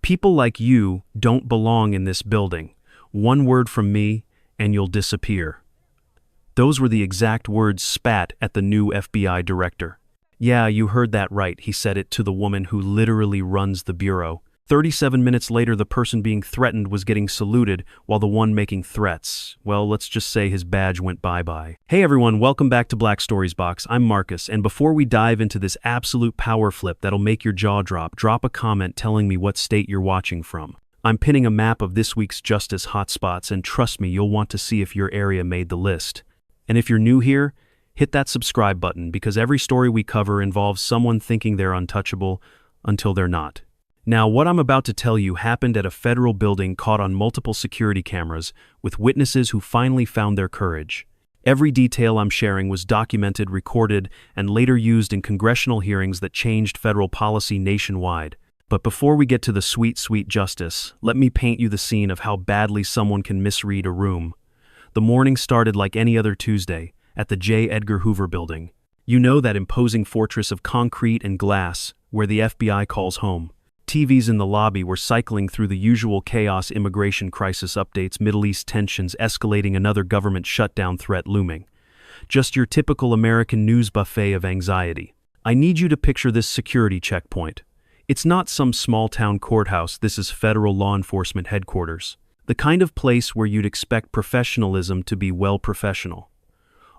People like you don't belong in this building. One word from me, and you'll disappear." Those were the exact words spat at the new FBI director. "Yeah, you heard that right," he said it to the woman who literally runs the bureau. 37 minutes later, the person being threatened was getting saluted, while the one making threats, well, let's just say his badge went bye-bye. Hey everyone, welcome back to Black Stories Box. I'm Marcus, and before we dive into this absolute power flip that'll make your jaw drop a comment telling me what state you're watching from. I'm pinning a map of this week's justice hotspots, and trust me, you'll want to see if your area made the list. And if you're new here, hit that subscribe button, because every story we cover involves someone thinking they're untouchable until they're not. Now, what I'm about to tell you happened at a federal building caught on multiple security cameras, with witnesses who finally found their courage. Every detail I'm sharing was documented, recorded, and later used in congressional hearings that changed federal policy nationwide. But before we get to the sweet, sweet justice, let me paint you the scene of how badly someone can misread a room. The morning started like any other Tuesday, at the Edgar Hoover Building. You know, that imposing fortress of concrete and glass, where the FBI calls home. TVs in the lobby were cycling through the usual chaos: immigration crisis updates, Middle East tensions escalating, another government shutdown threat looming. Just your typical American news buffet of anxiety. I need you to picture this security checkpoint. It's not some small-town courthouse, this is federal law enforcement headquarters. The kind of place where you'd expect professionalism to be well professional.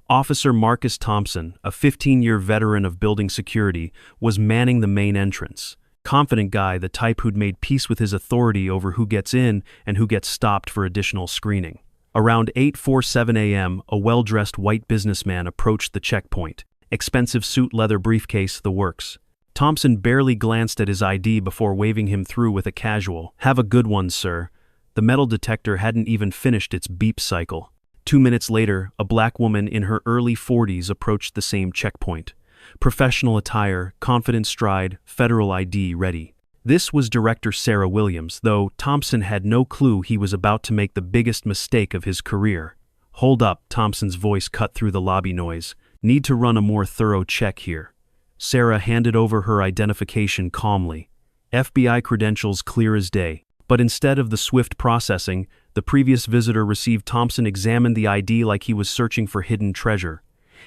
Officer Marcus Thompson, a 15-year veteran of building security, was manning the main entrance. Confident guy, the type who'd made peace with his authority over who gets in and who gets stopped for additional screening. Around 8:47 a.m., a well-dressed white businessman approached the checkpoint. Expensive suit, leather briefcase, the works. Thompson barely glanced at his ID before waving him through with a casual, "Have a good one, sir." The metal detector hadn't even finished its beep cycle. 2 minutes later, a black woman in her early 40s approached the same checkpoint. Professional attire, confident stride, federal ID ready. This was Director Sarah Williams, though Thompson had no clue he was about to make the biggest mistake of his career. "Hold up," Thompson's voice cut through the lobby noise. "Need to run a more thorough check here." Sarah handed over her identification calmly. FBI credentials clear as day. But instead of the swift processing, the previous visitor received Thompson examined the ID like he was searching for hidden treasure.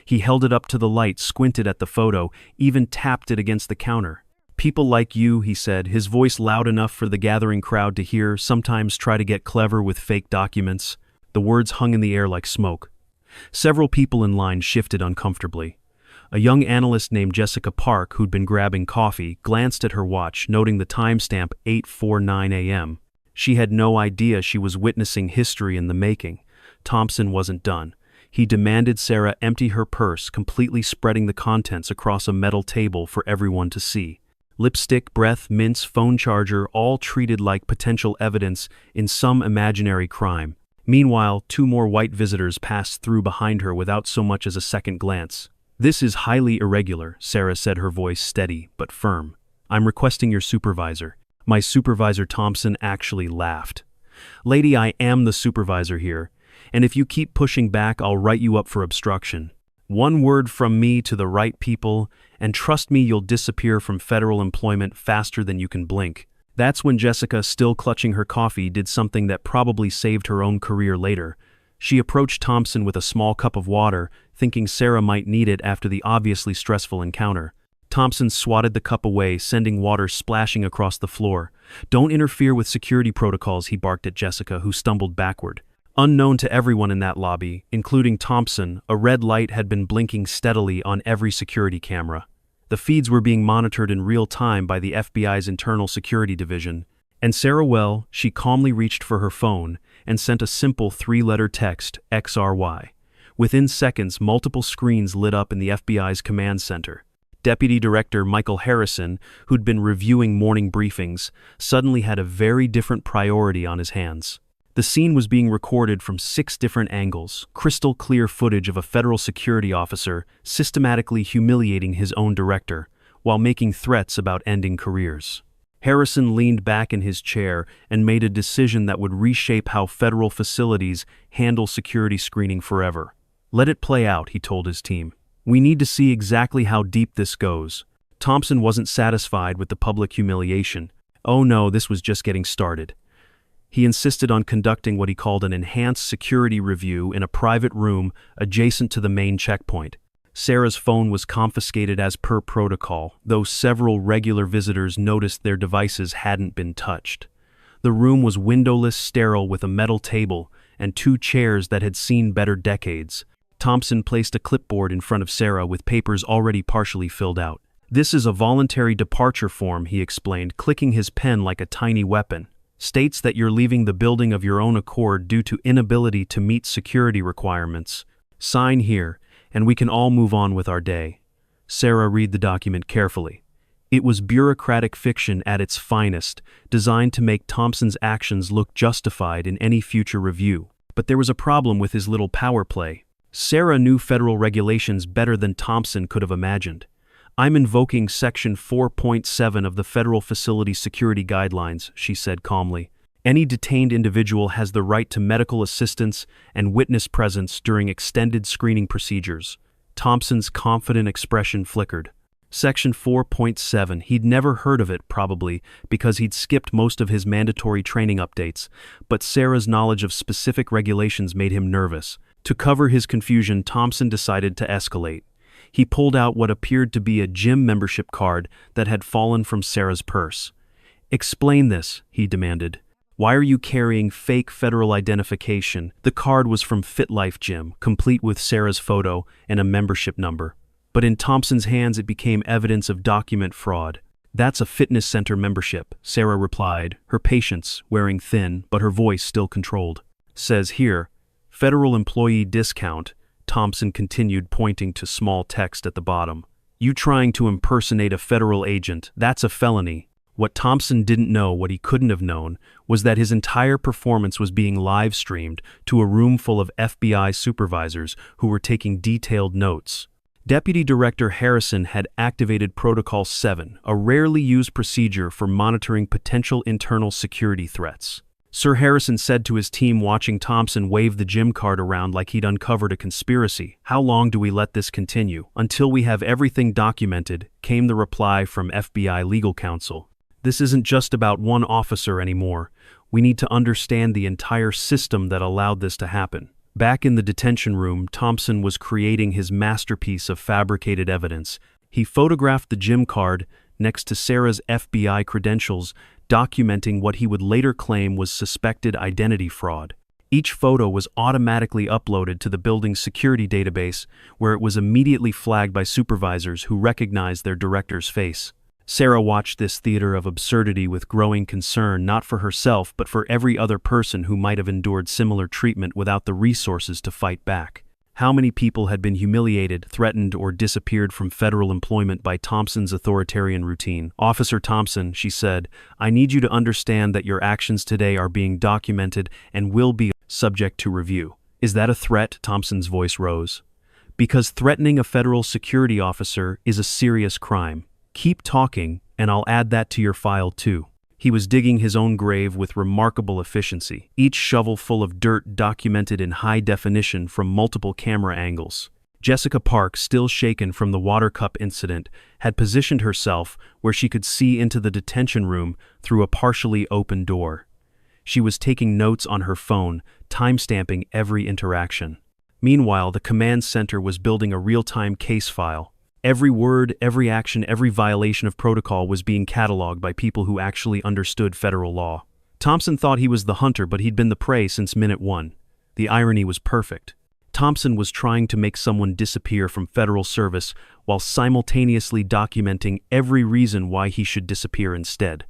He held it up to the light, squinted at the photo, even tapped it against the counter. "People like you," he said, his voice loud enough for the gathering crowd to hear, "sometimes try to get clever with fake documents." The words hung in the air like smoke. Several people in line shifted uncomfortably. A young analyst named Jessica Park, who'd been grabbing coffee, glanced at her watch, noting the timestamp 8:49 a.m. She had no idea she was witnessing history in the making. Thompson wasn't done. He demanded Sarah empty her purse, completely spreading the contents across a metal table for everyone to see. Lipstick, breath mints, phone charger, all treated like potential evidence in some imaginary crime. Meanwhile, 2 more white visitors passed through behind her without so much as a second glance. "This is highly irregular," Sarah said, her voice steady but firm. "I'm requesting your supervisor." My supervisor. Thompson actually laughed. "Lady, I am the supervisor here. And if you keep pushing back, I'll write you up for obstruction. One word from me to the right people, and trust me, you'll disappear from federal employment faster than you can blink." That's when Jessica, still clutching her coffee, did something that probably saved her own career later. She approached Thompson with a small cup of water, thinking Sarah might need it after the obviously stressful encounter. Thompson swatted the cup away, sending water splashing across the floor. "Don't interfere with security protocols," he barked at Jessica, who stumbled backward. Unknown to everyone in that lobby, including Thompson, a red light had been blinking steadily on every security camera. The feeds were being monitored in real time by the FBI's Internal Security Division. And Sarah, well, she calmly reached for her phone and sent a simple 3-letter text, XRY. Within seconds, multiple screens lit up in the FBI's command center. Deputy Director Michael Harrison, who'd been reviewing morning briefings, suddenly had a very different priority on his hands. The scene was being recorded from 6 different angles, crystal clear footage of a federal security officer systematically humiliating his own director, while making threats about ending careers. Harrison leaned back in his chair and made a decision that would reshape how federal facilities handle security screening forever. "Let it play out," he told his team. "We need to see exactly how deep this goes." Thompson wasn't satisfied with the public humiliation. Oh no, this was just getting started. He insisted on conducting what he called an enhanced security review in a private room adjacent to the main checkpoint. Sarah's phone was confiscated as per protocol, though several regular visitors noticed their devices hadn't been touched. The room was windowless, sterile, with a metal table and 2 chairs that had seen better decades. Thompson placed a clipboard in front of Sarah with papers already partially filled out. "This is a voluntary departure form," he explained, clicking his pen like a tiny weapon. "States that you're leaving the building of your own accord due to inability to meet security requirements. Sign here, and we can all move on with our day." Sarah read the document carefully. It was bureaucratic fiction at its finest, designed to make Thompson's actions look justified in any future review. But there was a problem with his little power play. Sarah knew federal regulations better than Thompson could have imagined. "I'm invoking Section 4.7 of the Federal Facility Security Guidelines," she said calmly. "Any detained individual has the right to medical assistance and witness presence during extended screening procedures." Thompson's confident expression flickered. Section 4.7, he'd never heard of it probably because he'd skipped most of his mandatory training updates, but Sarah's knowledge of specific regulations made him nervous. To cover his confusion, Thompson decided to escalate. He pulled out what appeared to be a gym membership card that had fallen from Sarah's purse. "Explain this," he demanded. "Why are you carrying fake federal identification?" The card was from FitLife Gym, complete with Sarah's photo and a membership number. But in Thompson's hands it became evidence of document fraud. "That's a fitness center membership," Sarah replied, her patience wearing thin but her voice still controlled. "Says here, federal employee discount," Thompson continued, pointing to small text at the bottom. "You trying to impersonate a federal agent, that's a felony." What Thompson didn't know, what he couldn't have known, was that his entire performance was being live-streamed to a room full of FBI supervisors who were taking detailed notes. Deputy Director Harrison had activated Protocol 7, a rarely used procedure for monitoring potential internal security threats. Sir Harrison said to his team watching Thompson wave the gym card around like he'd uncovered a conspiracy. "How long do we let this continue?" "Until we have everything documented," came the reply from FBI legal counsel. "This isn't just about one officer anymore. We need to understand the entire system that allowed this to happen." Back in the detention room, Thompson was creating his masterpiece of fabricated evidence. He photographed the gym card next to Sarah's FBI credentials, documenting what he would later claim was suspected identity fraud. Each photo was automatically uploaded to the building's security database, where it was immediately flagged by supervisors who recognized their director's face. Sarah watched this theater of absurdity with growing concern, not for herself but for every other person who might have endured similar treatment without the resources to fight back. How many people had been humiliated, threatened, or disappeared from federal employment by Thompson's authoritarian routine? "Officer Thompson," she said, "I need you to understand that your actions today are being documented and will be subject to review." "Is that a threat?" Thompson's voice rose. "Because threatening a federal security officer is a serious crime. Keep talking, and I'll add that to your file too." He was digging his own grave with remarkable efficiency, each shovel full of dirt documented in high definition from multiple camera angles. Jessica Park, still shaken from the water cup incident, had positioned herself where she could see into the detention room through a partially open door. She was taking notes on her phone, timestamping every interaction. Meanwhile, the command center was building a real-time case file. Every word, every action, every violation of protocol was being cataloged by people who actually understood federal law. Thompson thought he was the hunter, but he'd been the prey since minute one. The irony was perfect. Thompson was trying to make someone disappear from federal service while simultaneously documenting every reason why he should disappear instead.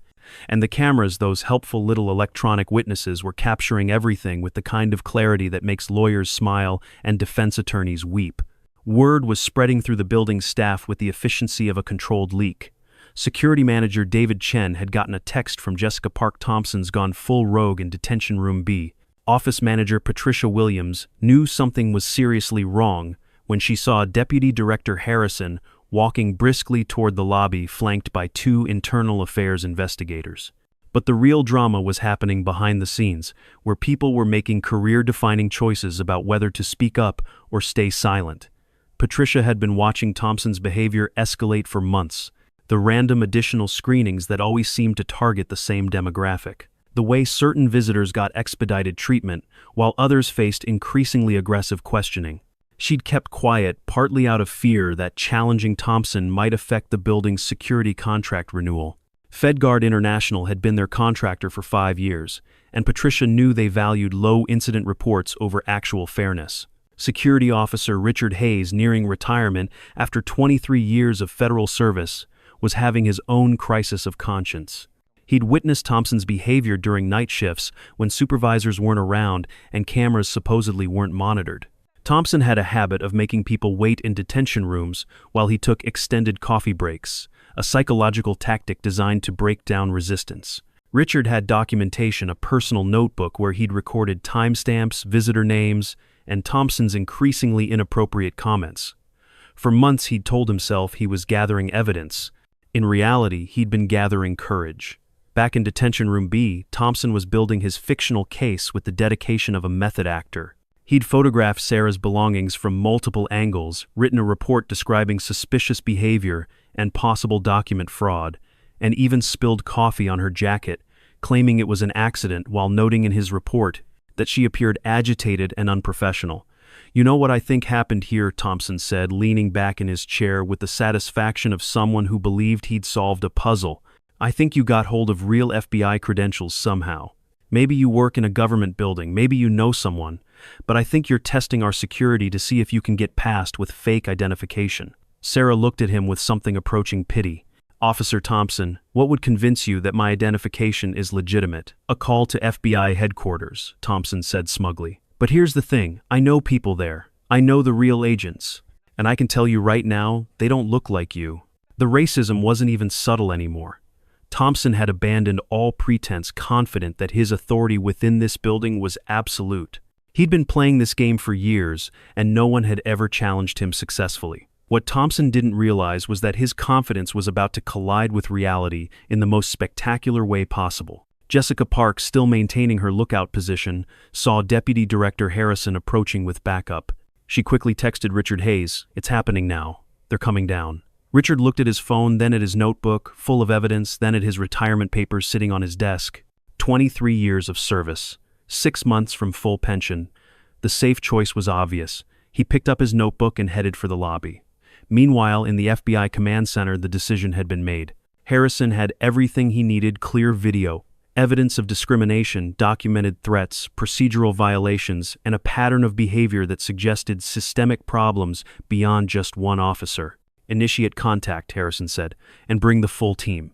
And the cameras, those helpful little electronic witnesses, were capturing everything with the kind of clarity that makes lawyers smile and defense attorneys weep. Word was spreading through the building's staff with the efficiency of a controlled leak. Security manager David Chen had gotten a text from Jessica Park Thompson's gone full rogue in detention room B. Office manager Patricia Williams knew something was seriously wrong when she saw Deputy Director Harrison walking briskly toward the lobby flanked by 2 internal affairs investigators. But the real drama was happening behind the scenes, where people were making career-defining choices about whether to speak up or stay silent. Patricia had been watching Thompson's behavior escalate for months. The random additional screenings that always seemed to target the same demographic. The way certain visitors got expedited treatment, while others faced increasingly aggressive questioning. She'd kept quiet, partly out of fear that challenging Thompson might affect the building's security contract renewal. FedGuard International had been their contractor for 5 years, and Patricia knew they valued low-incident reports over actual fairness. Security Officer Richard Hayes, nearing retirement after 23 years of federal service, was having his own crisis of conscience. He'd witnessed Thompson's behavior during night shifts when supervisors weren't around and cameras supposedly weren't monitored. Thompson had a habit of making people wait in detention rooms while he took extended coffee breaks, a psychological tactic designed to break down resistance. Richard had documentation, a personal notebook where he'd recorded timestamps, visitor names, and Thompson's increasingly inappropriate comments. For months he'd told himself he was gathering evidence. In reality, he'd been gathering courage. Back in Detention Room B, Thompson was building his fictional case with the dedication of a method actor. He'd photographed Sarah's belongings from multiple angles, written a report describing suspicious behavior and possible document fraud, and even spilled coffee on her jacket, claiming it was an accident while noting in his report that she appeared agitated and unprofessional. "You know what I think happened here," Thompson said, leaning back in his chair with the satisfaction of someone who believed he'd solved a puzzle. "I think you got hold of real FBI credentials somehow. Maybe you work in a government building, maybe you know someone, but I think you're testing our security to see if you can get past with fake identification." Sarah looked at him with something approaching pity. "Officer Thompson, what would convince you that my identification is legitimate?" "A call to FBI headquarters," Thompson said smugly. "But here's the thing, I know people there. I know the real agents. And I can tell you right now, they don't look like you." The racism wasn't even subtle anymore. Thompson had abandoned all pretense, confident that his authority within this building was absolute. He'd been playing this game for years, and no one had ever challenged him successfully. What Thompson didn't realize was that his confidence was about to collide with reality in the most spectacular way possible. Jessica Park, still maintaining her lookout position, saw Deputy Director Harrison approaching with backup. She quickly texted Richard Hayes, "It's happening now. They're coming down." Richard looked at his phone, then at his notebook, full of evidence, then at his retirement papers sitting on his desk. 23 years of service. 6 months from full pension. The safe choice was obvious. He picked up his notebook and headed for the lobby. Meanwhile, in the FBI command center, the decision had been made. Harrison had everything he needed: clear video, evidence of discrimination, documented threats, procedural violations, and a pattern of behavior that suggested systemic problems beyond just one officer. "Initiate contact," Harrison said, "and bring the full team.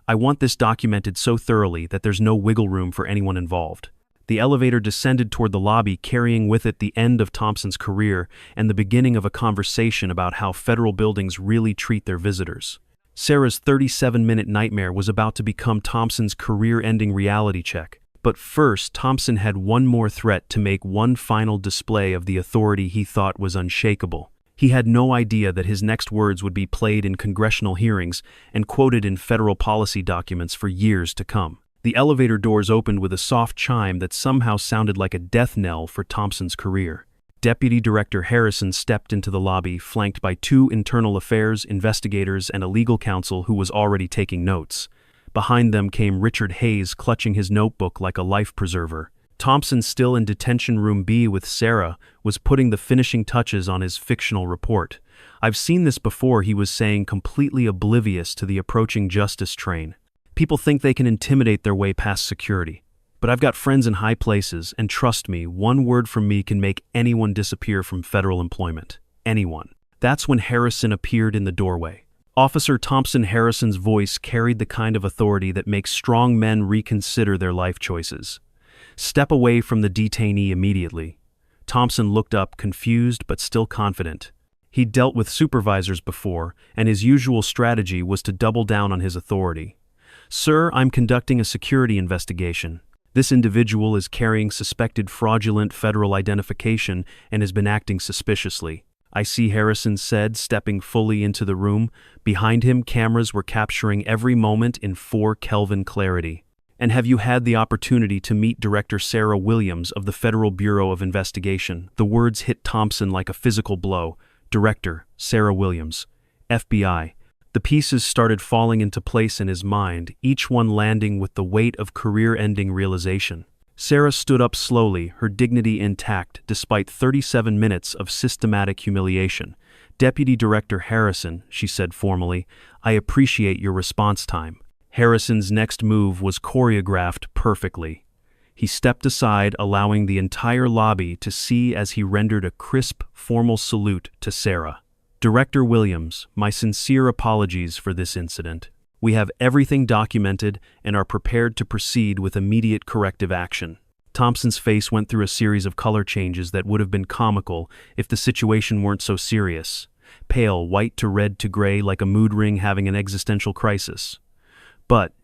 I want this documented so thoroughly that there's no wiggle room for anyone involved." The elevator descended toward the lobby, carrying with it the end of Thompson's career and the beginning of a conversation about how federal buildings really treat their visitors. Sarah's 37-minute nightmare was about to become Thompson's career-ending reality check. But first, Thompson had one more threat to make, one final display of the authority he thought was unshakable. He had no idea that his next words would be played in congressional hearings and quoted in federal policy documents for years to come. The elevator doors opened with a soft chime that somehow sounded like a death knell for Thompson's career. Deputy Director Harrison stepped into the lobby, flanked by 2 internal affairs investigators and a legal counsel who was already taking notes. Behind them came Richard Hayes, clutching his notebook like a life preserver. Thompson, still in Detention Room B with Sarah, was putting the finishing touches on his fictional report. "I've seen this before," he was saying, completely oblivious to the approaching justice train. "People think they can intimidate their way past security. But I've got friends in high places, and trust me, one word from me can make anyone disappear from federal employment. Anyone." That's when Harrison appeared in the doorway. Officer Thompson. Harrison's voice carried the kind of authority that makes strong men reconsider their life choices. "Step away from the detainee immediately." Thompson looked up, confused but still confident. He'd dealt with supervisors before, and his usual strategy was to double down on his authority. "Sir, I'm conducting a security investigation. This individual is carrying suspected fraudulent federal identification and has been acting suspiciously." "I see," Harrison said, stepping fully into the room. Behind him, cameras were capturing every moment in 4 Kelvin clarity. "And have you had the opportunity to meet Director Sarah Williams of the Federal Bureau of Investigation?" The words hit Thompson like a physical blow. Director Sarah Williams, FBI. The pieces started falling into place in his mind, each one landing with the weight of career-ending realization. Sarah stood up slowly, her dignity intact, despite 37 minutes of systematic humiliation. "Deputy Director Harrison," she said formally, "I appreciate your response time." Harrison's next move was choreographed perfectly. He stepped aside, allowing the entire lobby to see as he rendered a crisp, formal salute to Sarah. "Director Williams, my sincere apologies for this incident. We have everything documented and are prepared to proceed with immediate corrective action." Thompson's face went through a series of color changes that would have been comical if the situation weren't so serious. Pale, white to red to gray, like a mood ring having an existential crisis. But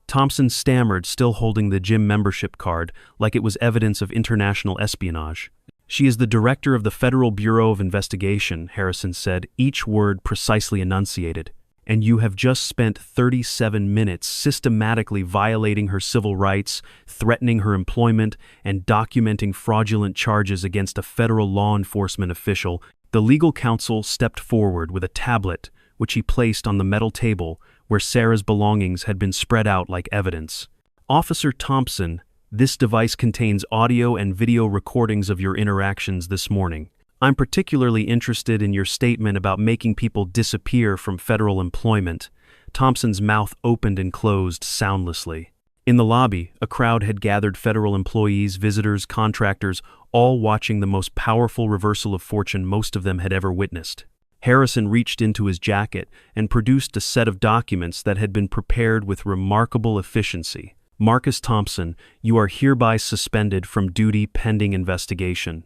Thompson stammered, still holding the gym membership card like it was evidence of international espionage. "She is the director of the Federal Bureau of Investigation," Harrison said, each word precisely enunciated. "And you have just spent 37 minutes systematically violating her civil rights, threatening her employment, and documenting fraudulent charges against a federal law enforcement official." The legal counsel stepped forward with a tablet, which he placed on the metal table where Sarah's belongings had been spread out like evidence. "Officer Thompson, this device contains audio and video recordings of your interactions this morning. I'm particularly interested in your statement about making people disappear from federal employment." Thompson's mouth opened and closed soundlessly. In the lobby, a crowd had gathered, federal employees, visitors, contractors, all watching the most powerful reversal of fortune most of them had ever witnessed. Harrison reached into his jacket and produced a set of documents that had been prepared with remarkable efficiency. "Marcus Thompson, you are hereby suspended from duty pending investigation.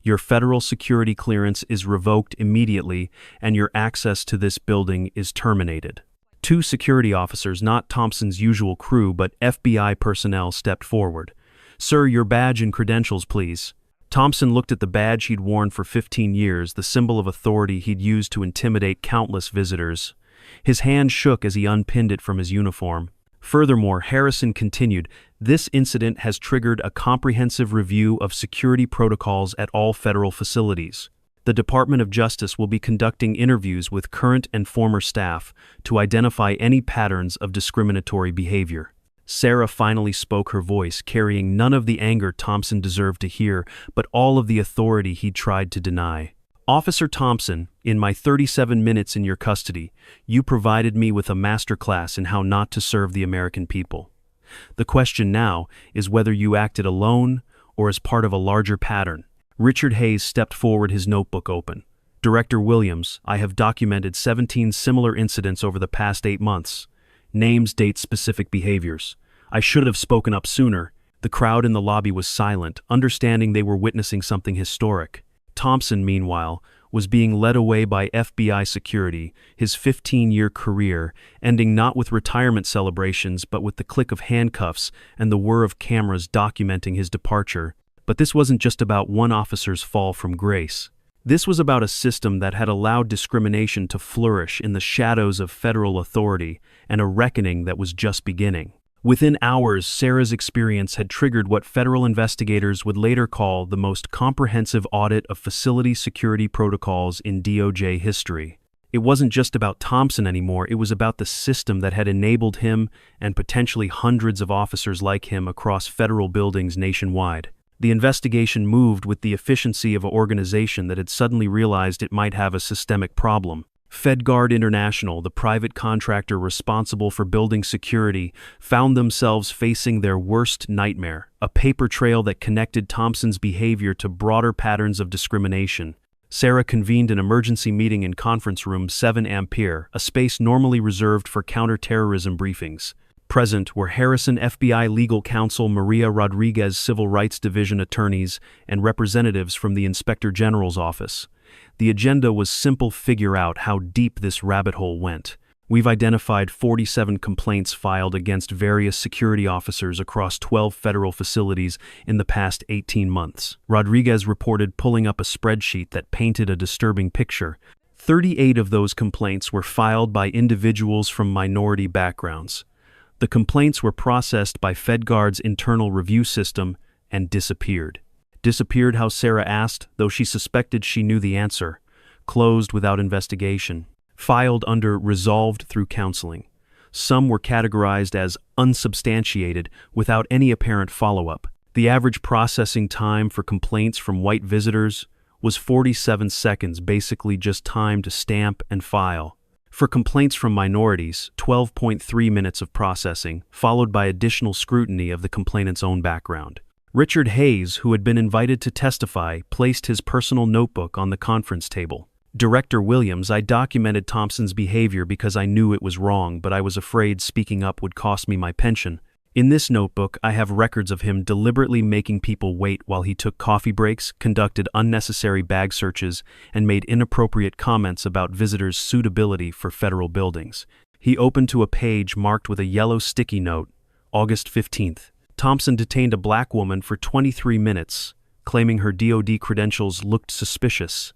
Your federal security clearance is revoked immediately, and your access to this building is terminated." Two security officers, not Thompson's usual crew but FBI personnel, stepped forward. "Sir, your badge and credentials, please." Thompson looked at the badge he'd worn for 15 years, the symbol of authority he'd used to intimidate countless visitors. His hand shook as he unpinned it from his uniform. Furthermore, Harrison continued, "This incident has triggered a comprehensive review of security protocols at all federal facilities. The Department of Justice will be conducting interviews with current and former staff to identify any patterns of discriminatory behavior." Sarah finally spoke, her voice carrying none of the anger Thompson deserved to hear, but all of the authority he'd tried to deny. "Officer Thompson, in my 37 minutes in your custody, you provided me with a masterclass in how not to serve the American people. The question now is whether you acted alone or as part of a larger pattern." Richard Hayes stepped forward, his notebook open. "Director Williams, I have documented 17 similar incidents over the past 8 months. Names, dates, specific behaviors. I should have spoken up sooner." The crowd in the lobby was silent, understanding they were witnessing something historic. Thompson, meanwhile, was being led away by FBI security, his 15-year career ending not with retirement celebrations but with the click of handcuffs and the whir of cameras documenting his departure. But this wasn't just about one officer's fall from grace. This was about a system that had allowed discrimination to flourish in the shadows of federal authority, and a reckoning that was just beginning. Within hours, Sarah's experience had triggered what federal investigators would later call the most comprehensive audit of facility security protocols in DOJ history. It wasn't just about Thompson anymore, it was about the system that had enabled him and potentially hundreds of officers like him across federal buildings nationwide. The investigation moved with the efficiency of an organization that had suddenly realized it might have a systemic problem. FedGuard International, the private contractor responsible for building security, found themselves facing their worst nightmare, a paper trail that connected Thompson's behavior to broader patterns of discrimination. Sarah convened an emergency meeting in conference room 7 Ampere, a space normally reserved for counterterrorism briefings. Present were Harrison FBI legal counsel Maria Rodriguez, Civil Rights Division attorneys, and representatives from the Inspector General's office. The agenda was simple: figure out how deep this rabbit hole went. "We've identified 47 complaints filed against various security officers across 12 federal facilities in the past 18 months. Rodriguez reported, pulling up a spreadsheet that painted a disturbing picture. 38 of those complaints were filed by individuals from minority backgrounds. The complaints were processed by FedGuard's internal review system and disappeared. Disappeared how, Sarah asked, though she suspected she knew the answer. Closed without investigation. filed under resolved through counseling. Some were categorized as unsubstantiated without any apparent follow-up. The average processing time for complaints from white visitors was 47 seconds, basically just time to stamp and file. For complaints from minorities, 12.3 minutes of processing, followed by additional scrutiny of the complainant's own background. Richard Hayes, who had been invited to testify, placed his personal notebook on the conference table. Director Williams, I documented Thompson's behavior because I knew it was wrong, but I was afraid speaking up would cost me my pension. In this notebook, I have records of him deliberately making people wait while he took coffee breaks, conducted unnecessary bag searches, and made inappropriate comments about visitors' suitability for federal buildings. He opened to a page marked with a yellow sticky note, August 15th. Thompson detained a black woman for 23 minutes, claiming her DOD credentials looked suspicious.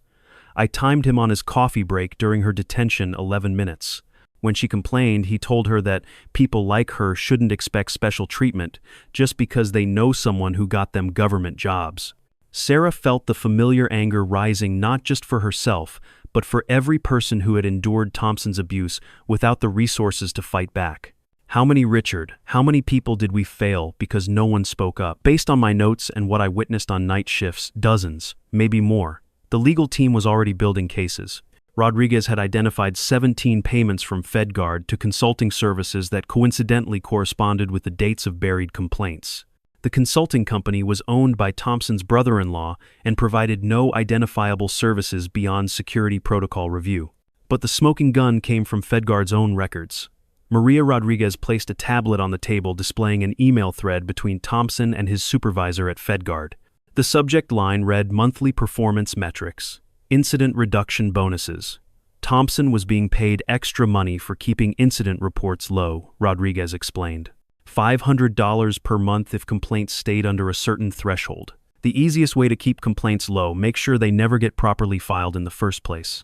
I timed him on his coffee break during her detention 11 minutes. When she complained, he told her that people like her shouldn't expect special treatment just because they know someone who got them government jobs. Sarah felt the familiar anger rising not just for herself, but for every person who had endured Thompson's abuse without the resources to fight back. How many people did we fail because no one spoke up? Based on my notes and what I witnessed on night shifts, dozens, maybe more. The legal team was already building cases. Rodriguez had identified 17 payments from FedGuard to consulting services that coincidentally corresponded with the dates of buried complaints. The consulting company was owned by Thompson's brother-in-law and provided no identifiable services beyond security protocol review. But the smoking gun came from FedGuard's own records. Maria Rodriguez placed a tablet on the table displaying an email thread between Thompson and his supervisor at FedGuard. The subject line read monthly performance metrics, incident reduction bonuses. Thompson was being paid extra money for keeping incident reports low, Rodriguez explained. $500 per month if complaints stayed under a certain threshold. The easiest way to keep complaints low, make sure they never get properly filed in the first place.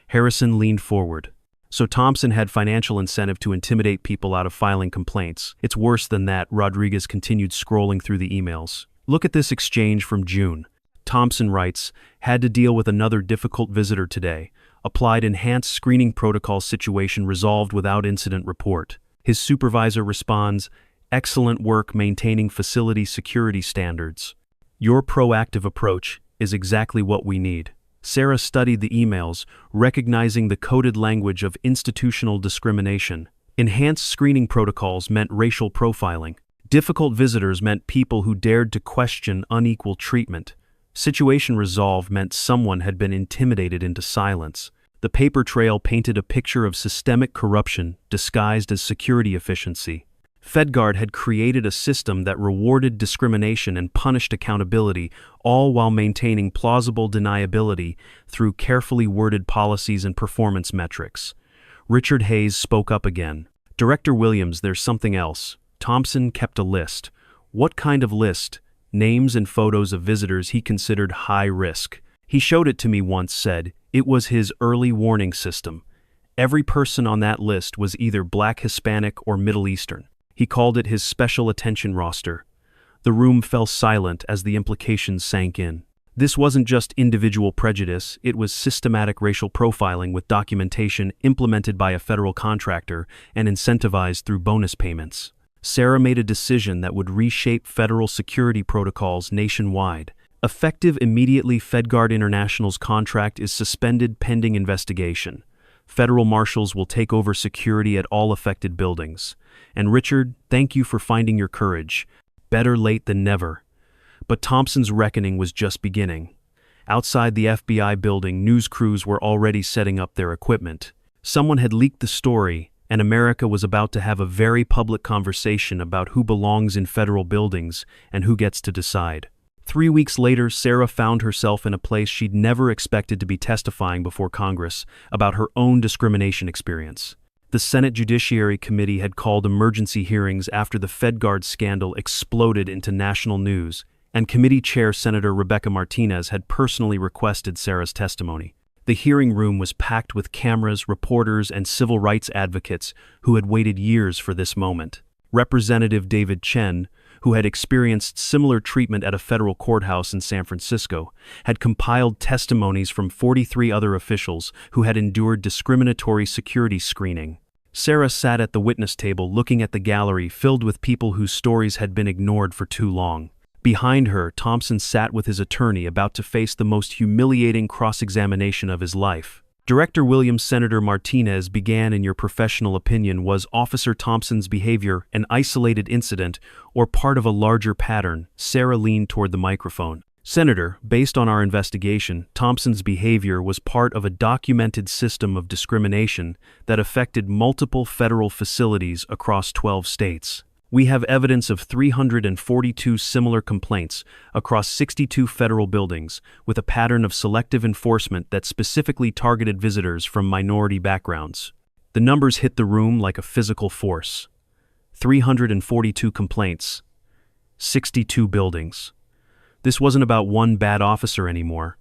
Harrison leaned forward. So Thompson had financial incentive to intimidate people out of filing complaints. It's worse than that, Rodriguez continued scrolling through the emails. Look at this exchange from June. Thompson writes, had to deal with another difficult visitor today. Applied enhanced screening protocol situation resolved without incident report. His supervisor responds, excellent work maintaining facility security standards. Your proactive approach is exactly what we need. Sarah studied the emails, recognizing the coded language of institutional discrimination. Enhanced screening protocols meant racial profiling. Difficult visitors meant people who dared to question unequal treatment. Situation resolved meant someone had been intimidated into silence. The paper trail painted a picture of systemic corruption disguised as security efficiency. FedGuard had created a system that rewarded discrimination and punished accountability, all while maintaining plausible deniability through carefully worded policies and performance metrics. Richard Hayes spoke up again. Director Williams, there's something else. Thompson kept a list. What kind of list? Names and photos of visitors he considered high risk. He showed it to me once, said it was his early warning system. Every person on that list was either Black, Hispanic, or Middle Eastern. He called it his special attention roster. The room fell silent as the implications sank in. This wasn't just individual prejudice, it was systematic racial profiling with documentation implemented by a federal contractor and incentivized through bonus payments. Sarah made a decision that would reshape federal security protocols nationwide. Effective immediately, FedGuard International's contract is suspended pending investigation. Federal marshals will take over security at all affected buildings. And Richard, thank you for finding your courage. Better late than never. But Thompson's reckoning was just beginning. Outside the FBI building, news crews were already setting up their equipment. Someone had leaked the story, and America was about to have a very public conversation about who belongs in federal buildings and who gets to decide. 3 weeks later, Sarah found herself in a place she'd never expected to be testifying before Congress about her own discrimination experience. The Senate Judiciary Committee had called emergency hearings after the FedGuard scandal exploded into national news, and Committee Chair Senator Rebecca Martinez had personally requested Sarah's testimony. The hearing room was packed with cameras, reporters, and civil rights advocates who had waited years for this moment. Representative David Chen, who had experienced similar treatment at a federal courthouse in San Francisco, had compiled testimonies from 43 other officials who had endured discriminatory security screening. Sarah sat at the witness table looking at the gallery filled with people whose stories had been ignored for too long. Behind her, Thompson sat with his attorney about to face the most humiliating cross-examination of his life. Director Williams, Senator Martinez began, in your professional opinion, was Officer Thompson's behavior an isolated incident or part of a larger pattern? Sarah leaned toward the microphone. Senator, based on our investigation, Thompson's behavior was part of a documented system of discrimination that affected multiple federal facilities across 12 states. We have evidence of 342 similar complaints across 62 federal buildings, with a pattern of selective enforcement that specifically targeted visitors from minority backgrounds. The numbers hit the room like a physical force. 342 complaints, 62 buildings. This wasn't about one bad officer anymore.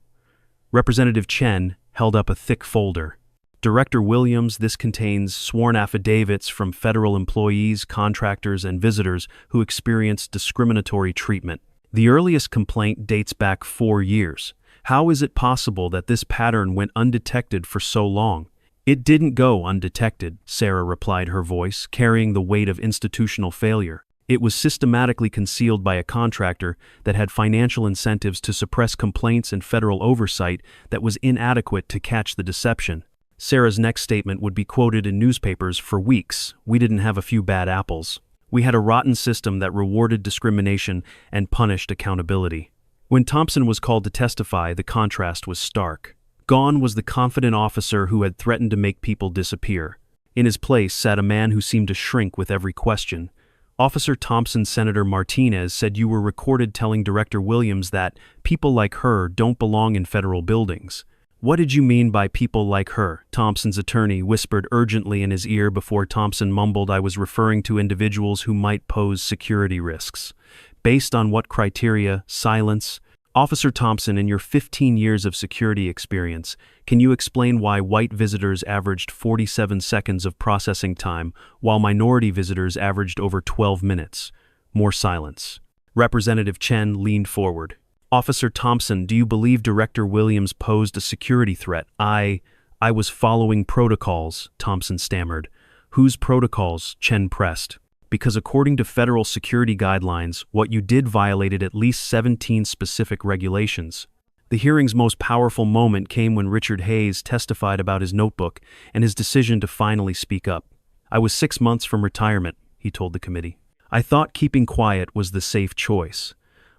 Representative Chen held up a thick folder. Director Williams, this contains sworn affidavits from federal employees, contractors, and visitors who experienced discriminatory treatment. The earliest complaint dates back 4 years. How is it possible that this pattern went undetected for so long? It didn't go undetected, Sarah replied, her voice carrying the weight of institutional failure. It was systematically concealed by a contractor that had financial incentives to suppress complaints and federal oversight that was inadequate to catch the deception. Sarah's next statement would be quoted in newspapers for weeks. We didn't have a few bad apples. We had a rotten system that rewarded discrimination and punished accountability. When Thompson was called to testify, the contrast was stark. Gone was the confident officer who had threatened to make people disappear. In his place sat a man who seemed to shrink with every question. Officer Thompson, Senator Martinez said you were recorded telling Director Williams that people like her don't belong in federal buildings. What did you mean by people like her? Thompson's attorney whispered urgently in his ear before Thompson mumbled, I was referring to individuals who might pose security risks. Based on what criteria? Silence. Officer Thompson, in your 15 years of security experience, can you explain why white visitors averaged 47 seconds of processing time, while minority visitors averaged over 12 minutes? More silence. Representative Chen leaned forward. Officer Thompson, do you believe Director Williams posed a security threat? I was following protocols, Thompson stammered. Whose protocols? Chen pressed. Because according to federal security guidelines, what you did violated at least 17 specific regulations. The hearing's most powerful moment came when Richard Hayes testified about his notebook and his decision to finally speak up. I was 6 months from retirement, he told the committee. I thought keeping quiet was the safe choice.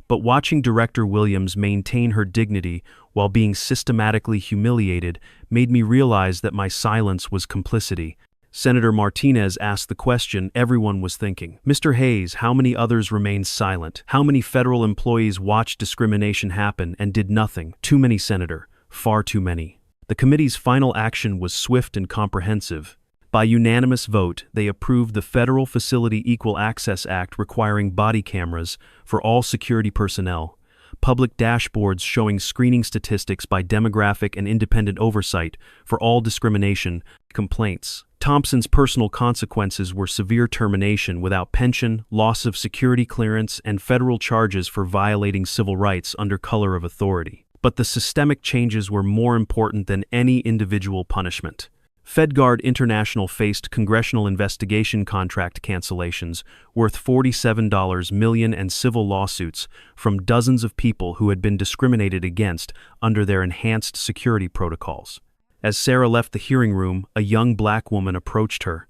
But watching Director Williams maintain her dignity while being systematically humiliated made me realize that my silence was complicity. Senator Martinez asked the question everyone was thinking. Mr. Hayes, how many others remained silent? How many federal employees watched discrimination happen and did nothing? Too many, Senator. Far too many. The committee's final action was swift and comprehensive. By unanimous vote, they approved the Federal Facility Equal Access Act requiring body cameras for all security personnel, public dashboards showing screening statistics by demographic and independent oversight for all discrimination complaints. Thompson's personal consequences were severe termination without pension, loss of security clearance, and federal charges for violating civil rights under color of authority. But the systemic changes were more important than any individual punishment. FedGuard International faced congressional investigation contract cancellations worth $47 million and civil lawsuits from dozens of people who had been discriminated against under their enhanced security protocols. As Sarah left the hearing room, a young black woman approached her.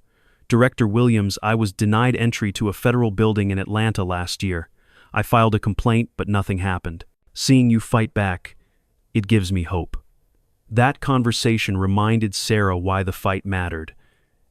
Director Williams, I was denied entry to a federal building in Atlanta last year. I filed a complaint, but nothing happened. Seeing you fight back, it gives me hope. That conversation reminded Sarah why the fight mattered.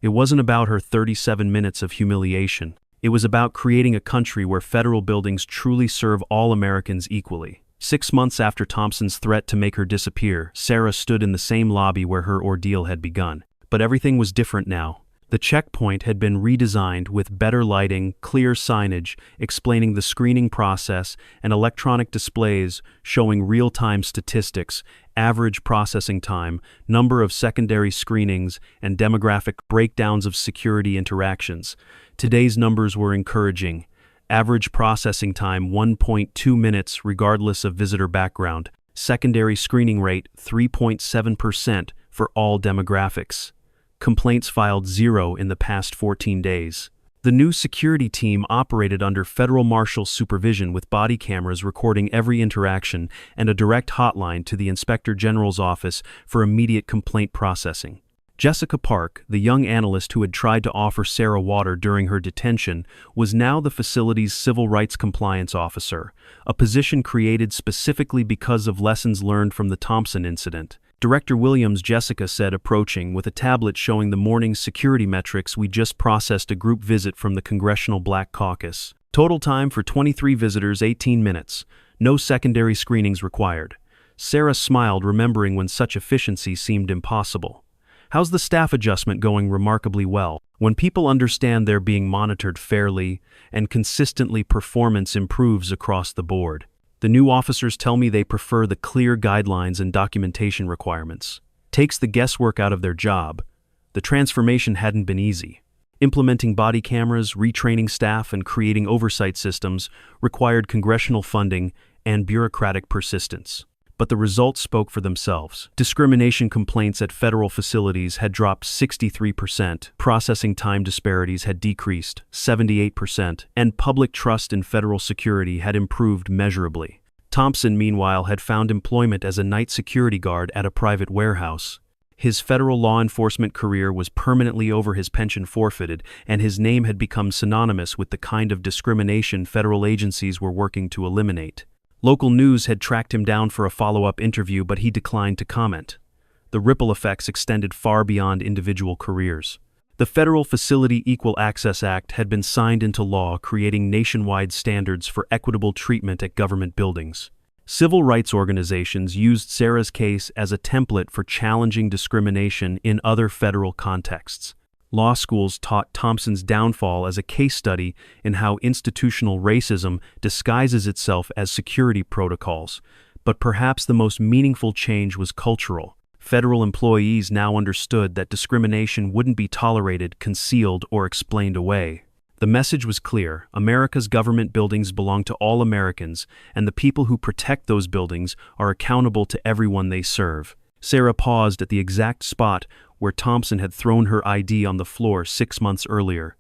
It wasn't about her 37 minutes of humiliation. It was about creating a country where federal buildings truly serve all Americans equally. 6 months after Thompson's threat to make her disappear, Sarah stood in the same lobby where her ordeal had begun. But everything was different now. The checkpoint had been redesigned with better lighting, clear signage explaining the screening process, and electronic displays showing real-time statistics, average processing time, number of secondary screenings, and demographic breakdowns of security interactions. Today's numbers were encouraging. Average processing time 1.2 minutes regardless of visitor background. Secondary screening rate 3.7% for all demographics. Complaints filed 0 in the past 14 days. The new security team operated under federal marshal supervision with body cameras recording every interaction and a direct hotline to the Inspector General's office for immediate complaint processing. Jessica Park, the young analyst who had tried to offer Sarah water during her detention, was now the facility's civil rights compliance officer, a position created specifically because of lessons learned from the Thompson incident. Director Williams, Jessica said, approaching with a tablet showing the morning's security metrics. We just processed a group visit from the Congressional Black Caucus. Total time for 23 visitors, 18 minutes. No secondary screenings required. Sarah smiled, remembering when such efficiency seemed impossible. How's the staff adjustment going? Remarkably well. When people understand they're being monitored fairly and consistently, performance improves across the board. The new officers tell me they prefer the clear guidelines and documentation requirements. Takes the guesswork out of their job. The transformation hadn't been easy. Implementing body cameras, retraining staff, and creating oversight systems required congressional funding and bureaucratic persistence. But the results spoke for themselves. Discrimination complaints at federal facilities had dropped 63%, processing time disparities had decreased 78%, and public trust in federal security had improved measurably. Thompson, meanwhile, had found employment as a night security guard at a private warehouse. His federal law enforcement career was permanently over, his pension forfeited, and his name had become synonymous with the kind of discrimination federal agencies were working to eliminate. Local news had tracked him down for a follow-up interview, but he declined to comment. The ripple effects extended far beyond individual careers. The Federal Facility Equal Access Act had been signed into law, creating nationwide standards for equitable treatment at government buildings. Civil rights organizations used Sarah's case as a template for challenging discrimination in other federal contexts. Law schools taught Thompson's downfall as a case study in how institutional racism disguises itself as security protocols. But perhaps the most meaningful change was cultural. Federal employees now understood that discrimination wouldn't be tolerated, concealed, or explained away. The message was clear: America's government buildings belong to all Americans, and the people who protect those buildings are accountable to everyone they serve. Sarah paused at the exact spot where Thompson had thrown her ID on the floor 6 months earlier.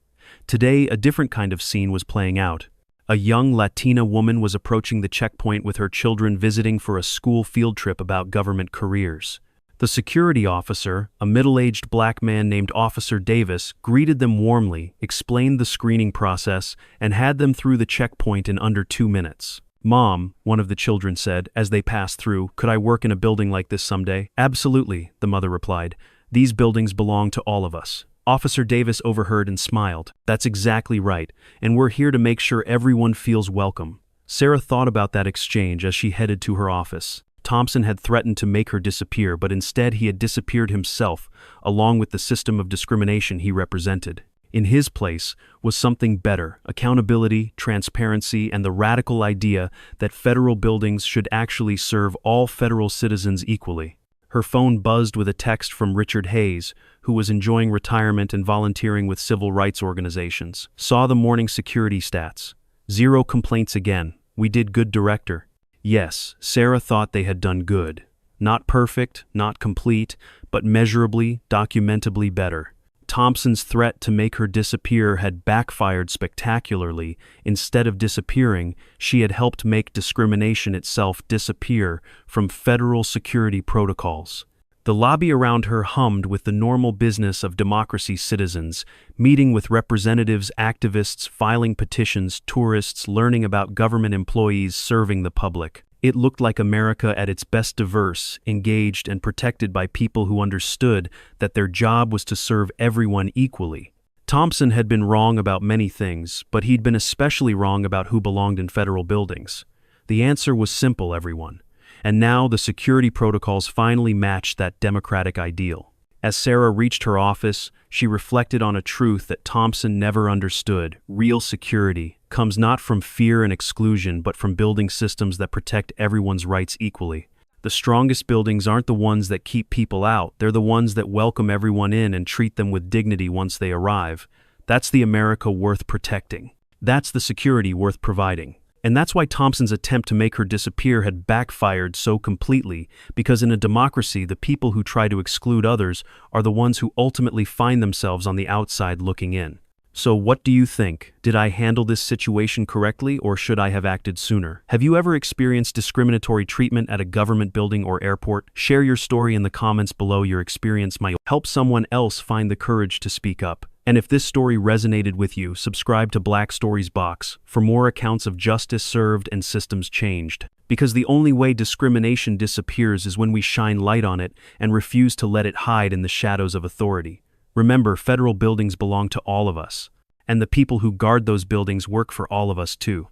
Today, a different kind of scene was playing out. A young Latina woman was approaching the checkpoint with her children, visiting for a school field trip about government careers. The security officer, a middle-aged black man named Officer Davis, greeted them warmly, explained the screening process, and had them through the checkpoint in under 2 minutes. "Mom," one of the children said as they passed through, "could I work in a building like this someday?" "Absolutely," the mother replied. "These buildings belong to all of us." Officer Davis overheard and smiled. "That's exactly right, and we're here to make sure everyone feels welcome." Sarah thought about that exchange as she headed to her office. Thompson had threatened to make her disappear, but instead he had disappeared himself, along with the system of discrimination he represented. In his place was something better: accountability, transparency, and the radical idea that federal buildings should actually serve all federal citizens equally. Her phone buzzed with a text from Richard Hayes, who was enjoying retirement and volunteering with civil rights organizations. Saw the morning security stats. 0 complaints again. "We did good, Director." Yes, Sarah thought they had done good. Not perfect, not complete, but measurably, documentably better. Thompson's threat to make her disappear had backfired spectacularly. Instead of disappearing, she had helped make discrimination itself disappear from federal security protocols. The lobby around her hummed with the normal business of democracy: citizens, meeting with representatives, activists, filing petitions, tourists, learning about government employees serving the public. It looked like America at its best: diverse, engaged, and protected by people who understood that their job was to serve everyone equally. Thompson had been wrong about many things, but he'd been especially wrong about who belonged in federal buildings. The answer was simple: everyone. And now the security protocols finally matched that democratic ideal. As Sarah reached her office, she reflected on a truth that Thompson never understood: real security comes not from fear and exclusion, but from building systems that protect everyone's rights equally. The strongest buildings aren't the ones that keep people out, they're the ones that welcome everyone in and treat them with dignity once they arrive. That's the America worth protecting. That's the security worth providing. And that's why Thompson's attempt to make her disappear had backfired so completely, because in a democracy, the people who try to exclude others are the ones who ultimately find themselves on the outside looking in. So what do you think? Did I handle this situation correctly, or should I have acted sooner? Have you ever experienced discriminatory treatment at a government building or airport? Share your story in the comments below. Your experience might help someone else find the courage to speak up. And if this story resonated with you, subscribe to Black Stories Box for more accounts of justice served and systems changed. Because the only way discrimination disappears is when we shine light on it and refuse to let it hide in the shadows of authority. Remember, federal buildings belong to all of us, and the people who guard those buildings work for all of us too.